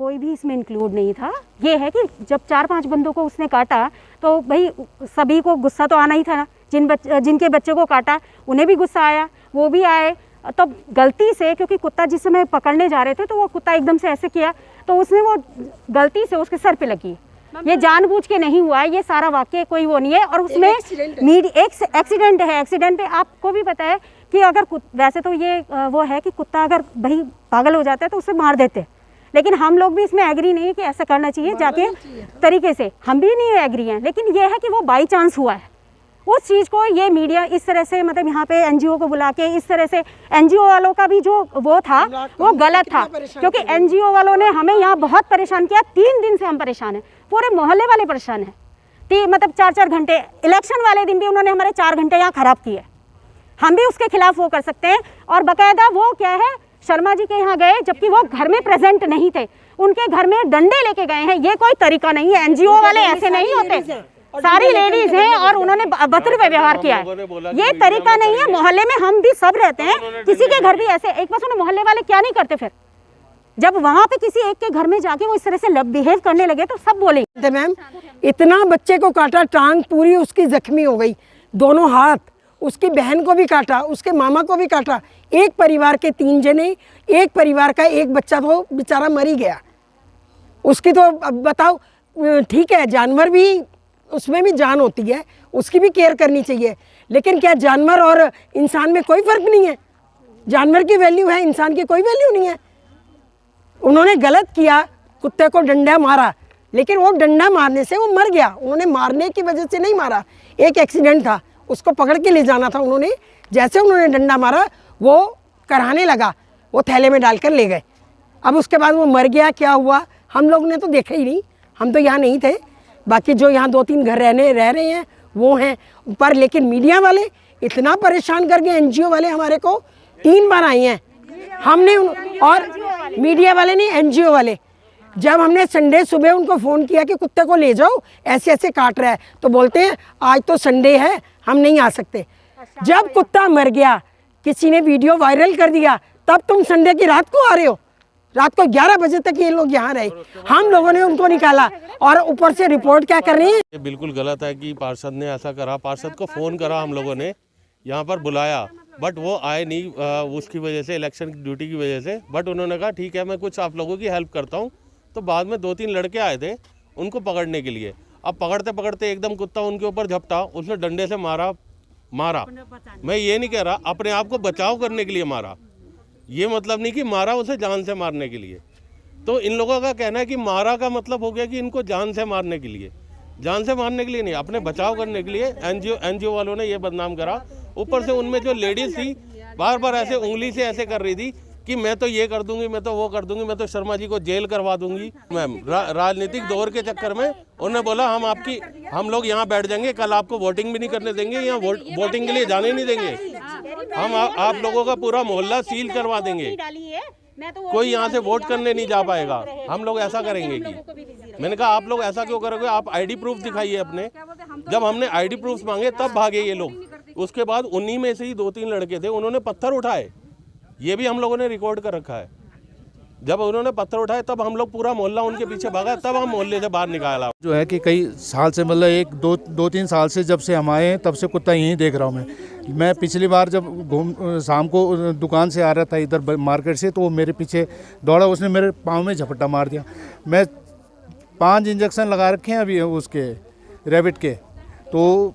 कोई भी इसमें इंक्लूड नहीं था। ये है कि जब 4-5 बंदों को उसने काटा तो भाई सभी को गुस्सा तो आना ही था ना। जिनके बच्चे को काटा उन्हें भी गुस्सा आया, वो भी आए। तो गलती से, क्योंकि कुत्ता जिस समय पकड़ने जा रहे थे तो वो कुत्ता एकदम से ऐसे किया तो उसने वो गलती से उसके सर पे लगी। ये जानबूझ के नहीं हुआ है, ये सारा वाकई कोई वो नहीं है। और उसमें एक एक्सीडेंट है। एक्सीडेंट पे आपको भी पता है कि अगर वैसे तो ये वो है कि कुत्ता अगर भाई पागल हो जाता है तो उसे मार देते, लेकिन हम लोग भी इसमें एग्री नहीं है कि ऐसा करना चाहिए जाके तरीके से, हम भी नहीं एग्री हैं। लेकिन ये है कि वो बाई चांस हुआ है। उस चीज़ को ये मीडिया इस तरह से मतलब यहाँ पे एनजीओ को बुला के इस तरह से, एनजीओ वालों का भी जो वो था वो गलत था, क्योंकि एनजीओ वालों ने हमें यहाँ बहुत परेशान किया। 3 दिन से हम परेशान हैं, पूरे मोहल्ले वाले परेशान हैं। मतलब 4-4 घंटे, इलेक्शन वाले दिन भी उन्होंने हमारे 4 घंटे यहाँ ख़राब किए। हम भी उसके खिलाफ वो कर सकते हैं। और बाकायदा वो क्या है, शर्मा जी के यहाँ गए जबकि वो घर में प्रेजेंट नहीं थे, उनके घर में डंडे लेके गए हैं। ये कोई तरीका नहीं है, एनजीओ वाले ऐसे नहीं होते। सारी लेडीज हैं और उन्होंने भद्र व्यवहार किया है, ये तरीका नहीं है। मोहल्ले में हम भी सब रहते हैं, किसी के घर भी ऐसे एक बार सुनो, मोहल्ले वाले क्या नहीं करते फिर जब वहाँ पे किसी एक के घर में जाके वो इस तरह से बिहेव करने लगे तो सब बोलेंगे। मैम इतना बच्चे को काटा, टांग पूरी उसकी जख्मी हो गई, दोनों हाथ, उसकी बहन को भी काटा, उसके मामा को भी काटा। एक परिवार के 3 जने, एक परिवार का एक बच्चा तो बेचारा मर ही गया। उसकी तो अब बताओ, ठीक है जानवर भी, उसमें भी जान होती है, उसकी भी केयर करनी चाहिए, लेकिन क्या जानवर और इंसान में कोई फ़र्क नहीं है? जानवर की वैल्यू है, इंसान की कोई वैल्यू नहीं है। उन्होंने गलत किया, कुत्ते को डंडा मारा, लेकिन वो डंडा मारने से वो मर गया। उन्होंने मारने की वजह से नहीं मारा, एक एक्सीडेंट था, उसको पकड़ के ले जाना था। उन्होंने जैसे उन्होंने डंडा मारा वो कराने लगा, वो थैले में डालकर ले गए। अब उसके बाद वो मर गया, क्या हुआ हम लोग ने तो देखा ही नहीं, हम तो यहाँ नहीं थे। बाकी जो यहाँ 2-3 घर रह रहे हैं वो हैं पर, लेकिन मीडिया वाले इतना परेशान कर गए। एनजीओ वाले हमारे को 3 बार आए हैं, हमने और मीडिया वाले नहीं, एनजीओ वाले। जब हमने संडे सुबह उनको फ़ोन किया कि कुत्ते को ले जाओ, ऐसे ऐसे काट रहा है, तो बोलते हैं आज तो संडे है हम नहीं आ सकते। जब कुत्ता मर गया, किसी ने वीडियो वायरल कर दिया, तब तुम संडे की रात को आ रहे हो। रात को 11 बजे तक ये लोग यहाँ रहे, हम लोगों ने उनको निकाला और ऊपर से रिपोर्ट क्या कर रही है। ये बिल्कुल गलत है कि पार्षद ने ऐसा करा। पार्षद को फ़ोन करा, हम लोगों ने यहाँ पर बुलाया, बट वो आए नहीं उसकी वजह से, इलेक्शन की ड्यूटी की वजह से। बट उन्होंने कहा ठीक है मैं कुछ आप लोगों की हेल्प करता हूँ। तो बाद में 2-3 लड़के आए थे उनको पकड़ने के लिए। अब पकड़ते पकड़ते एकदम कुत्ता उनके ऊपर झपटा, उसने डंडे से मारा। मैं ये नहीं कह रहा अपने आप को बचाव करने के लिए मारा, ये मतलब नहीं कि मारा उसे जान से मारने के लिए। तो इन लोगों का कहना है कि मारा का मतलब हो गया कि इनको जान से मारने के लिए। जान से मारने के लिए नहीं, अपने बचाव करने के लिए एनजीओ वालों ने ये बदनाम करा। ऊपर से उनमें जो लेडीज थी बार बार ऐसे उंगली से ऐसे कर रही थी कि मैं तो ये कर दूंगी, मैं तो वो कर दूंगी, मैं तो शर्मा जी को जेल करवा दूंगी। मैम राजनीतिक दौर के चक्कर में उन्होंने बोला हम लोग यहाँ बैठ जाएंगे, कल आपको वोटिंग भी नहीं करने देंगे, यहाँ वोटिंग के लिए जाने नहीं देंगे, हम आप लोगों का पूरा मोहल्ला सील करवा देंगे, कोई यहाँ से वोट करने नहीं जा पाएगा, हम लोग ऐसा करेंगे। कि मैंने कहा आप लोग ऐसा क्यों करोगे, आप आईडी प्रूफ दिखाइए अपने। जब हमने आईडी प्रूफ मांगे तब भागे ये लोग। उसके बाद उन्हीं में से ही 2-3 लड़के थे, उन्होंने पत्थर उठाए, ये भी हम लोगों ने रिकॉर्ड कर रखा है। जब उन्होंने पत्थर उठाए तब हम लोग पूरा मोहल्ला उनके पीछे भागा, तब हम मोहल्ले से बाहर निकाला। जो है कि कई साल से, मतलब 2-3 साल से जब से हम आए हैं तब से कुत्ता यहीं देख रहा हूँ मैं पिछली बार जब शाम को दुकान से आ रहा था इधर मार्केट से, तो वो मेरे पीछे दौड़ा, उसने मेरे पाँव में झपट्टा मार दिया। मैं 5 इंजेक्शन लगा रखे हैं अभी उसके रैबिट के, तो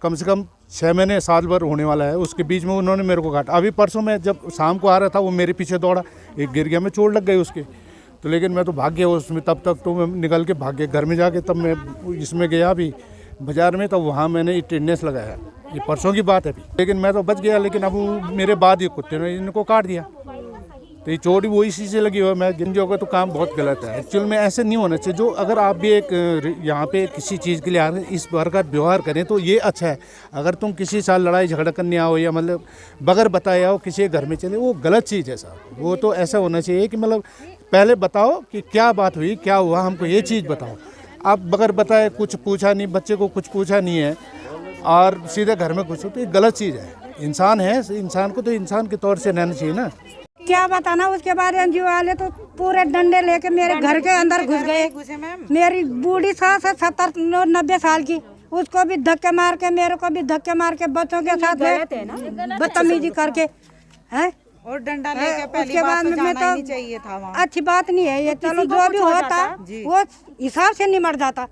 कम से कम 6 महीने 7 बार होने वाला है। उसके बीच में उन्होंने मेरे को काटा। अभी परसों में जब शाम को आ रहा था वो मेरे पीछे दौड़ा, एक गिर गया, मैं चोट लग गई उसके, तो लेकिन मैं तो भाग गया उसमें। तब तक तो मैं निकल के भाग गया घर में जाके, तब मैं इसमें गया अभी बाज़ार में, तब वहाँ मैंने टेनिस लगाया। ये परसों की बात है अभी, लेकिन मैं तो बच गया। लेकिन अब मेरे बाद ये कुत्ते ने इनको काट दिया, तो ये चोट भी वही चीज़ से लगी हुई। मैं गिन होगा तो काम बहुत गलत है। एक्चुअल में ऐसे नहीं होना चाहिए। जो अगर आप भी एक यहाँ पे किसी चीज़ के लिए आ रहे हैं, इस बार का व्यवहार करें तो ये अच्छा है। अगर तुम किसी साल लड़ाई झगड़ा करने आओ या मतलब बगैर बताए आओ किसी के घर में चले, वो गलत चीज़ है साहब। वो तो ऐसा होना चाहिए कि मतलब पहले बताओ कि क्या बात हुई, क्या हुआ, हमको ये चीज़ बताओ। आप बगैर बताए कुछ पूछा नहीं, बच्चे को कुछ पूछा नहीं है और सीधे घर में घुसो, तो ये गलत चीज़ है। इंसान है, इंसान को तो इंसान के तौर से रहना चाहिए ना। क्या बताना। उसके बाद एनजीओ वाले तो पूरे डंडे लेके मेरे घर के अंदर घुस गए। मेरी बूढ़ी सास है 70-90 साल की, उसको भी धक्के मार के, मेरे को भी धक्के मार के, बच्चों के साथ बदतमीजी करके है। और डंडा लेके पहली उसके बात बाद तो में जाना ही तो नहीं चाहिए था वहाँ। अच्छी बात नहीं है ये। चलो जो भी होता वो हिसाब से निमट जाता।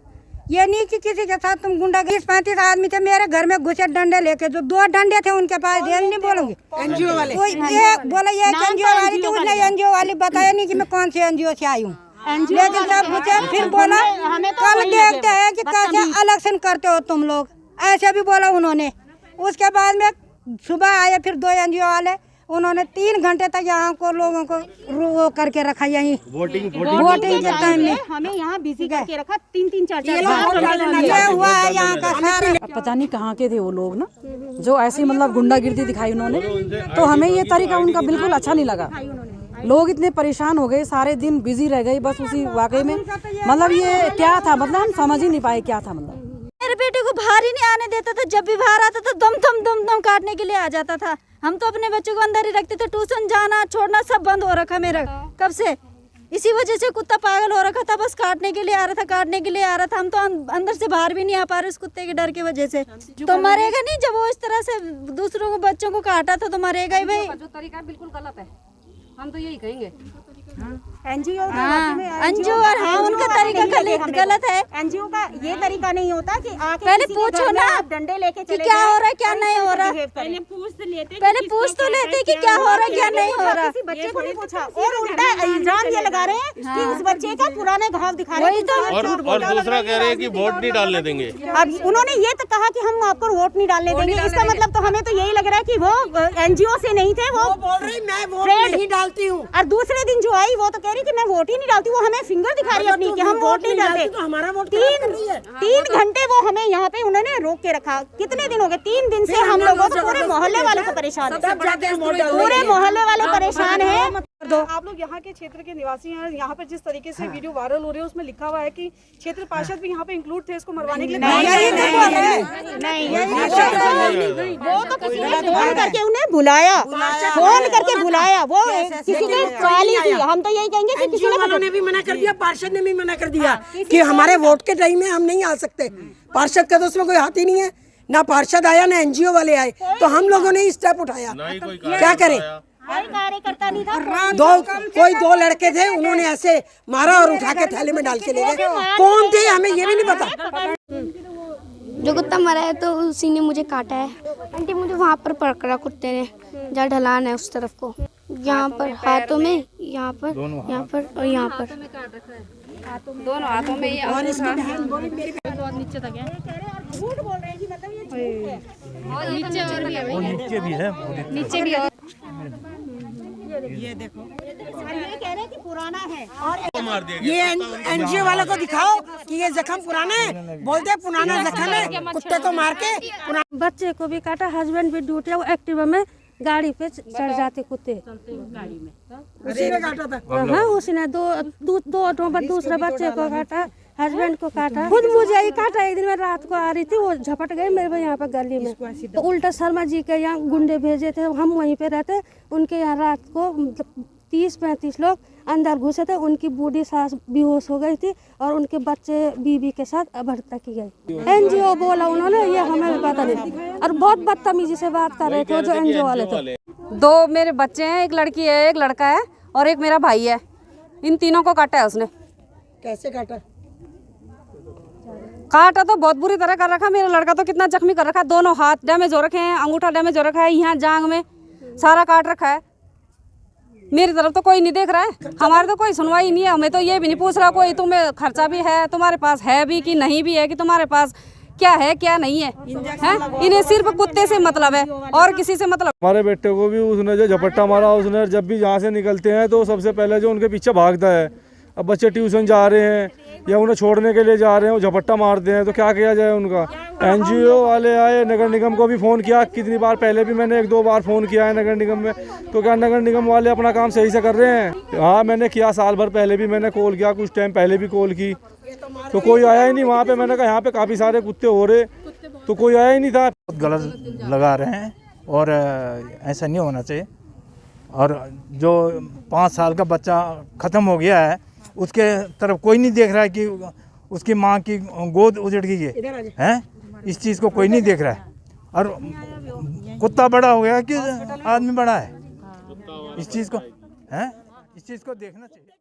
ये नहीं कि किसी के साथ तुम गुंडा 30-35 आदमी थे मेरे घर में घुसे डंडे लेके, जो 2 डंडे थे उनके पास, ये नहीं बोलूंगी एनजीओ वाले कोई ये बोला ये एनजीओ वाली थी, उसने एनजीओ वाली बताया नहीं कि मैं कौन से एनजीओ से आई हूँ। लेकिन जब पूछे फिर बोला कल देखते हैं कि कैसे इलेक्शन करते हो तुम लोग, ऐसे भी बोला उन्होंने। उसके बाद में सुबह आए फिर 2 एनजीओ वाले, उन्होंने 3 घंटे तक यहाँ को लोगों को वो करके रखा यहीं वोटिंग के टाइम में हमें यहाँ बिजी करके रखा 3-4 ये हुआ है यहाँ का सारा। पता नहीं कहाँ के थे वो लोग ना, जो ऐसी मतलब गुंडागिर्दी दिखाई उन्होंने, तो हमें ये तरीका उनका बिल्कुल अच्छा नहीं लगा। लोग इतने परेशान हो गए, सारे दिन बिजी रह गए बस उसी वाकई में। मतलब ये क्या था, मतलब हम समझ ही नहीं पाए क्या था। मतलब मेरे बेटे को बाहर ही नहीं आने देता था, जब भी बाहर आता था दम काटने के लिए आ जाता था। हम तो अपने बच्चों को अंदर ही रखते थे, ट्यूशन जाना छोड़ना सब बंद हो रखा मेरा कब से। इसी वजह से कुत्ता पागल हो रखा था, बस काटने के लिए आ रहा था। हम तो अंदर से बाहर भी नहीं आ पा रहे उस कुत्ते के डर की वजह से। तो मरेगा नहीं, जब वो इस तरह से दूसरों को बच्चों को काटा था तो मरेगा ही भाई। जो तरीका बिल्कुल गलत है, हम तो यही कहेंगे। एनजीओ और हाँ उनका तरीका गलत है। एनजीओ का ये तरीका नहीं होता कि आके पहले पूछो ना डंडे लेके कि क्या हो रहा है क्या नहीं हो रहा। पहले पूछ तो लेते कि क्या हो रहा है क्या नहीं हो रहा। किसी बच्चे को नहीं पूछा और उल्टा इल्जाम ये लगा रहे हैं कि उस बच्चे का पुराने घाव दिखा रहे हैं। और दूसरा कह रहे हैं कि वोट नहीं डालने देंगे। अब उन्होंने ये तो कहा कि हम आपको वोट नहीं डालने देंगे, इसका मतलब तो हमें तो यही लग रहा है कि वो एनजीओ से नहीं थे, वो बोल रही मैं वोट नहीं डालती हूँ। और दूसरे दिन जो आई वो तो कह रही कि मैं वोट ही नहीं डालती। वो हमें फिंगर दिखा रही है अपनी कि हम वोट नहीं डालते। तो हमारा वोट 3 घंटे वो हमें यहाँ पे उन्होंने रोक के रखा। कितने दिन हो गए? 3 दिन से हम लोगों को पूरे मोहल्ले वाले को परेशान है, पूरे मोहल्ले वाले परेशान है। आप लोग यहाँ के क्षेत्र के निवासी हैं। यहाँ पे जिस तरीके से वीडियो वायरल हो रही है उसमें लिखा हुआ है कि क्षेत्र पार्षद भी यहाँ पे इंक्लूड थे इसको मरवाने के लिए। वो तो किसी ने फोन करके उन्हें बुलाया, वो किसी के चाली थी। हम तो यही कहेंगे कि किसी ने भी मना कर दिया, पार्षद ने भी मना कर दिया कि हमारे वोट के टाइम में हम नहीं आ सकते। पार्षद का तो उसमें कोई हाथ ही नहीं है, ना पार्षद आया ना एनजीओ वाले आए, तो हम लोगों ने स्टेप उठाया। क्या करें? कार्यकर्ता नहीं था। कोई 2 लड़के थे, उन्होंने ऐसे मारा और उठा के थैले में डाल के ले गए। कौन थे हमें ये भी नहीं पता। जो कुत्ता मरा है तो उसी ने मुझे काटा है। आंटी मुझे वहाँ पर पकड़ा कुत्ते ने, जहाँ ढलान है उस तरफ को, यहाँ पर हाथों में, यहाँ पर और यहाँ पर दोनों हाथों में। नीचे तक है, झूठ बोल रहे हैं कि मतलब ये झूठ है। और नीचे भी है, नीचे भी है। ये देखो, ये कह रहे हैं कि पुराना है और ये एनजीओ वालों को दिखाओ कि ये जख्म पुराना है। बोलते हैं पुराना जख्म है, कुत्ते को मार के। बच्चे को भी काटा, हस्बैंड भी ड्यूटी, वो एक्टिवा में गाड़ी पे चढ़ जाते कुत्ते, गाड़ी में उसी ने काटा था। हाँ उसने दो ऑटो पर दूसरे बच्चे को काटा, हस्बैंड को काटा, खुद मुझे ही काटा। एक दिन मैं रात को आ रही थी, वो झपट गए मेरे यहाँ पर गली में। तो उल्टा शर्मा जी के यहाँ गुंडे भेजे थे, हम वहीं पे रहते, उनके यहाँ रात को 30-35 लोग अंदर घुसे थे। उनकी बूढ़ी सास बेहोश हो गई थी और उनके बच्चे बीवी के साथ अभद्रता की गई। एनजीओ बोला उन्होंने, ये हमें भी पता नहीं। और बहुत बदतमीजी से बात कर रहे थे जो एनजीओ वाले थे। 2 मेरे बच्चे हैं, एक लड़की है, एक लड़का है और एक मेरा भाई है। इन तीनों को काटा है उसने। कैसे काटा? काटा तो बहुत बुरी तरह कर रखा। मेरा लड़का तो कितना जख्मी कर रखा है, दोनों हाथ डैमेज हो रखे हैं, अंगूठा डैमेज हो रखा है, यहाँ जांग में सारा काट रखा है। मेरी तरफ तो कोई नहीं देख रहा है, हमारे तो कोई सुनवाई नहीं है। हमें तो ये भी नहीं पूछ रहा कोई, तुम्हें खर्चा भी है, तुम्हारे पास है भी कि नहीं भी है, कि तुम्हारे पास क्या है क्या नहीं है, इन्हें सिर्फ कुत्ते से मतलब है और किसी से मतलब। हमारे बेटे को भी उसने जो झपट्टा मारा, उसने जब भी यहाँ से निकलते हैं तो सबसे पहले जो उनके पीछे भागता है। अब बच्चे ट्यूशन जा रहे हैं या उन्हें छोड़ने के लिए जा रहे हैं, वो झपट्टा मारते हैं, तो क्या किया जाए उनका। एनजीओ वाले आए, नगर निगम को भी फ़ोन किया कितनी बार, पहले भी मैंने 1-2 बार फ़ोन किया है नगर निगम में, तो क्या नगर निगम वाले अपना काम सही से कर रहे हैं? हाँ मैंने किया, साल भर पहले भी मैंने कॉल किया, कुछ टाइम पहले भी कॉल की, तो कोई आया ही नहीं वहाँ पे। मैंने कहा यहाँ पे काफ़ी सारे कुत्ते हो रहे, तो कोई आया ही नहीं था। बहुत गलत लगा रहे हैं और ऐसा नहीं होना चाहिए। और जो 5 साल का बच्चा ख़त्म हो गया है उसके तरफ कोई नहीं देख रहा है कि उसकी माँ की गोद उजड़ गई है, इस चीज़ को कोई नहीं देख रहा है। और कुत्ता बड़ा हो गया कि आदमी बड़ा है, इस चीज़ को देखना चाहिए।